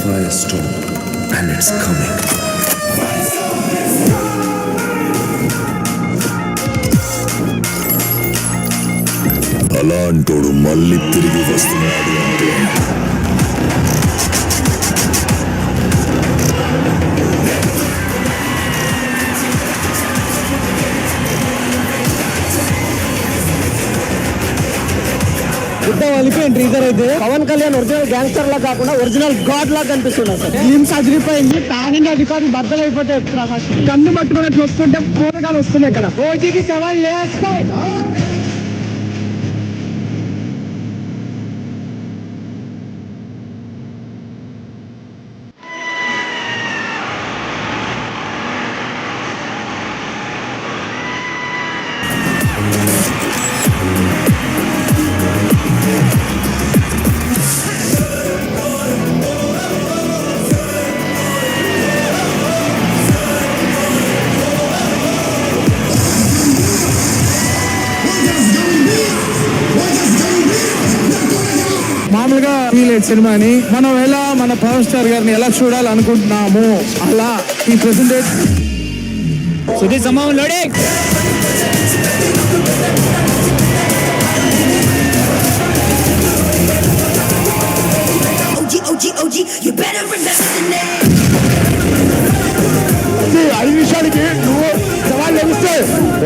firestorm and it's coming. అలాంటోడు మళ్ళీ తిరిగి వస్తున్నాడు అంటే వెళ్ళిపోయింది. టీజర్ అయితే పవన్ కళ్యాణ్ ఒరిజినల్ గ్యాంగ్స్టర్ లా కాకుండా ఒరిజినల్ గాడ్ లా కనిపిస్తున్నాడు సార్. టీమ్స్ అదిరిపోయింది. తాగిన అధికారులు బద్దలు అయిపోతాయి. కన్ను పట్టుకున్నట్టు వస్తుంటే పూరగాలు వస్తున్నాయి ఇక్కడ. ఓటీకి సవాల్ చేస్తాయి. మామూలుగా ఫీల్ సినిమాని మనం ఎలా మన పవర్ స్టార్ గారిని ఎలా చూడాలనుకుంటున్నాము అలా ఈ ప్రెసెంటేట్ సుధీర్ సమయం loading. You better remember the name. 5 నిమిషాలకి నువ్వు సవాల్ లభిస్తే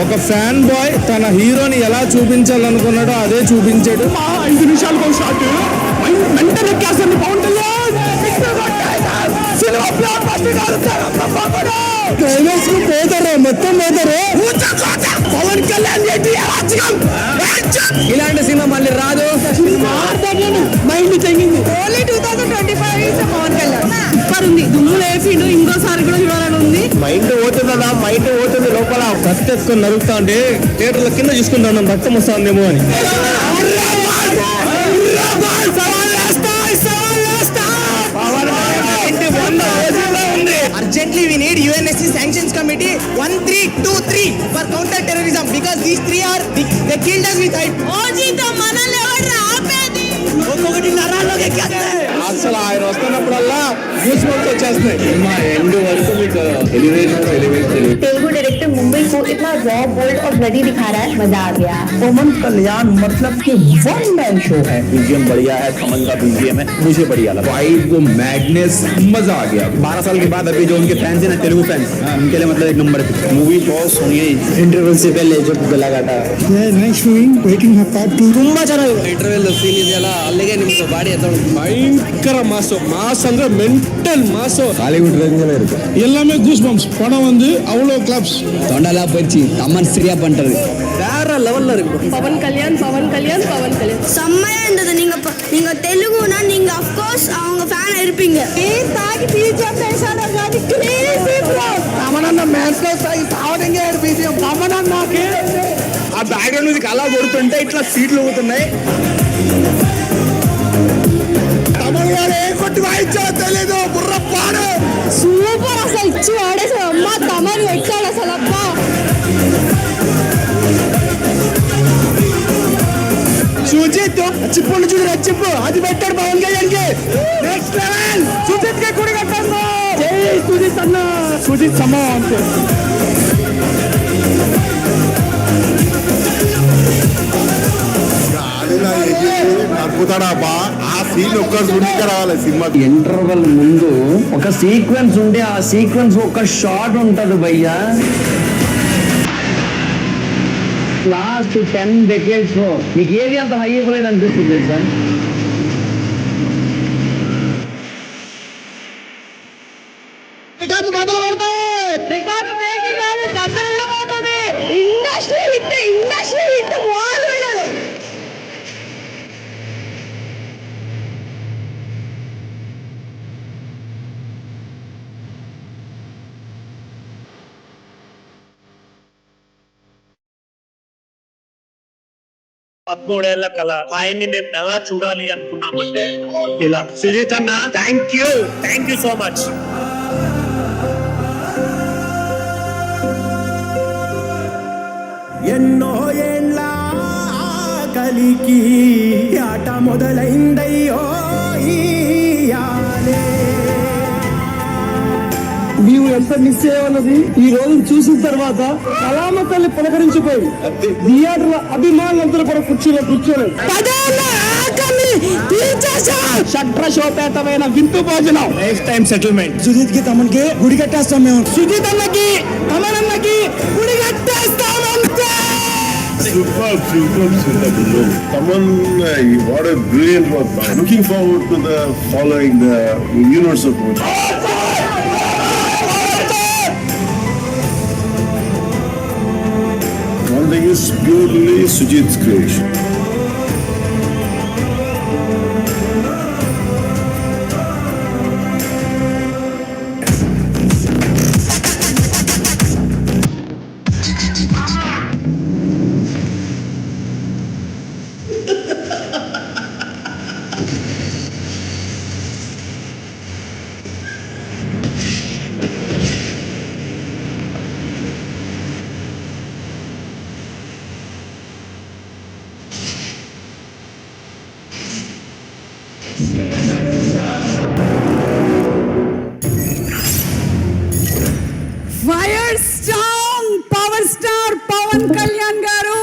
ఒక ఫ్యాన్ బాయ్ తన హీరోని ఎలా చూపించాలనుకున్నాడో అదే చూపించాడు. 5 నిమిషాలకు ఒక షాట్ వెంటనే ఎక్కేస్తుంది పవన్ కళ్యాణ్. ట్రైలర్స్ కు పోతారు, మొత్తం పోతారు. పవన్ కళ్యాణ్ ఇలాంటి సినిమా మళ్ళీ రాదు. మైండ్ చెంగింది. ఓన్లీ 2025 పవన్ కళ్యాణ్ సూపర్ ఉంది. దుమ్ము లేపిండు. ఇంకోసారి కూడా చూడాలని ఉంది. మైండ్ పోతుందా? మైండ్ పోతుంది లోపల. కత్తెత్తుకొని నరుగుతా ఉంటే థియేటర్ల కింద చూసుకుంటా ఉన్నాం రక్తం వస్తుందేమో అని. Urgently we need UNSC sanctions committee 1323 for counter terrorism because these three are they killed us with hype. ఓజీతో మనల్ని ఎవరు ఆపేది? ఒక్కొక్కటి నరాల్లోకి ఎక్కేస్తాయి. అసలు ఆయన వస్తున్నప్పుడల్లా న్యూస్ వర్క్ వచ్చేస్తున్నాయి. మా ఎండ్ వరకు మీకు ఎలివేషన్. तेलुगु डायरेक्टर मुंबई को इतना रॉ बोल्ड और ब्लडी दिखा रहा है, मजा आ गया. पवन कल्याण मतलब कि वन मैन शो है. बीजीएम बढ़िया है, कमल का बीजीएम है, मुझे बढ़िया लगा. वाइब वो मैडनेस मजा आ गया. 12 साल के बाद अभी जो उनके फैंस हैं ना, तेलुगु फैंस, उनके लिए मतलब एक नंबर है. मूवी बहुत सुनी है. इंटरवल से पहले जो गला काटा next movie waiting for part 2. ತುಂಬಾ ಚೆನ್ನಾಗಿದೆ. ಇಂಟರ್ವೆಲ್ ಸೀನ್ ಇದೆಯಲ್ಲ ಅಲ್ಲಿಗೆ ನಿಮ್ಗೆ ಬಾಡಿ பயங்கர மாஸ் ಅಂದ್ರೆ மென்டல் மாஸ். ஹாலிவுட் ரேஞ்சில இருக்கு. எல்லாமே கூஸ் பம்ப்ஸ். படம் வந்து அவ்வளோ கிளாப்ஸ். தொண்டலா போச்சு அம்மன் சரியா பண்றது வேற லெவல்ல இருக்கு. पवन कल्याण செம்மையா இருந்தது. நீங்க தெலுங்குனா நீங்க ஆஃப் கோர்ஸ் அவங்க ஃபேன் இருப்பீங்க. ताकि बीजेपी पेशाना गाड़ी क्रेजी ब्रो. రమణన్న మ్యాచ్ లో సావడంగా ఏడిపించి రమణన్నకి ఆ బ్యాక్గ్రౌండ్ మ్యూజిక్ అలా కొడుతుంటే ఇట్లా సీట్లు ఊగుతున్నాయి. తమన్ గారు ఏ కొట్టి వాయించాలో తెలీదు. బుర్రపాడు సూపర్ అసలు ఇచ్చి వాడేసాడు. అమ్మ తమన్ వచ్చాడు అసలు. అబ్బా సుజిత్ చిప్పులు చూడు. చిప్పు అది పెట్టాడు పవన్ కళ్యాణ్కి. Next level. సుజిత్ కి కూడా కట్టాను. జై సుజిత్ అన్న. సుజిత్ సమ్మ అంతే. నడుపుతాడా ఆ సీన్ ఒక్కరు చూడికి రావాలి సినిమా. ఇంటర్వెల్ ముందు ఒక సీక్వెన్స్ ఉంటే ఆ సీక్వెన్స్ ఒక షాట్ ఉంటది భయ్యా. లాస్ట్ 10 decades లో మీకు ఏది అంత హై అయిపోలేదు అనిపిస్తుంది సార్. ఇండస్ట్రీ పదమూడేళ్ల కళ ఆయన్ని మేము ఎలా చూడాలి అనుకున్నామంటే ఇలా. సుజిత్ అన్న థ్యాంక్ యూ సో మచ్. ఎన్నో ఏళ్ళ కలికి ఆట మొదలైందయ్యో. ఎంత మిస్ అయ్యామన్నది ఈ రోజు చూసిన తర్వాత కళామ తల్లి పులకరించిపోయింది. థియేటర్ల అభిమానులందరూ కూడా కూర్చోలేదు. పదేళ్ళ ఆకలి తీర్చేశా. షడ్రశోపేతమైన విందు భోజనం, లైఫ్ టైం సెటిల్మెంట్. సుజిత్ కి తమన్కి గుడి కట్టేస్తాం మేము. సుజిత్ అన్నకి తమనన్నకి గుడి కట్టేస్తామంతే. Superb, Taman, what a brilliant work. Looking forward to the following the Universal project. One thing is purely Sujit's creation. Fire star power star Pawan Kalyan garu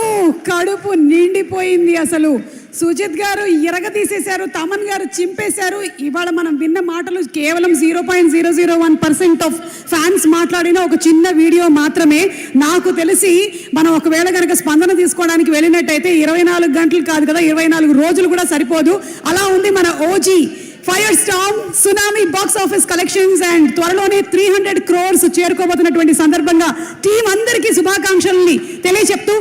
కడుపు నిండిపోయింది. అసలు సుజిత్ గారు ఇరగ తీసేశారు, తమన్ గారు చింపేశారు. ఇవాళ మనం విన్న మాటలు కేవలం 0.001% ఆఫ్ ఫ్యాన్స్ మాట్లాడిన ఒక చిన్న వీడియో మాత్రమే. నాకు తెలిసి మనం ఒకవేళ కనుక స్పందన తీసుకోవడానికి వెళ్ళినట్టయితే 24 గంటలు కాదు కదా, 24 రోజులు కూడా సరిపోదు. అలా ఉంది మన OG fire star tsunami box office collections. And త్వరలోనే 300 crores చేరుకోబోతున్నటువంటి సందర్భంగా టీం అందరికీ శుభాకాంక్షల్ని తెలియచెప్తూ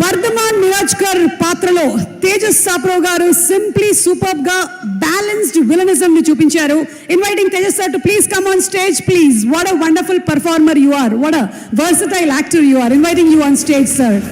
వర్ధమాన్ నిరాజ్కర్ పాత్రలో తేజస్ సాప్రో గారు సింప్లీ సూపర్బ్ గా బ్యాలెన్స్డ్ విలనిజం ని చూపించారు. Inviting Tejas sir to please come on stage please. What a wonderful performer you are, what a versatile actor you are. Inviting you on stage sir.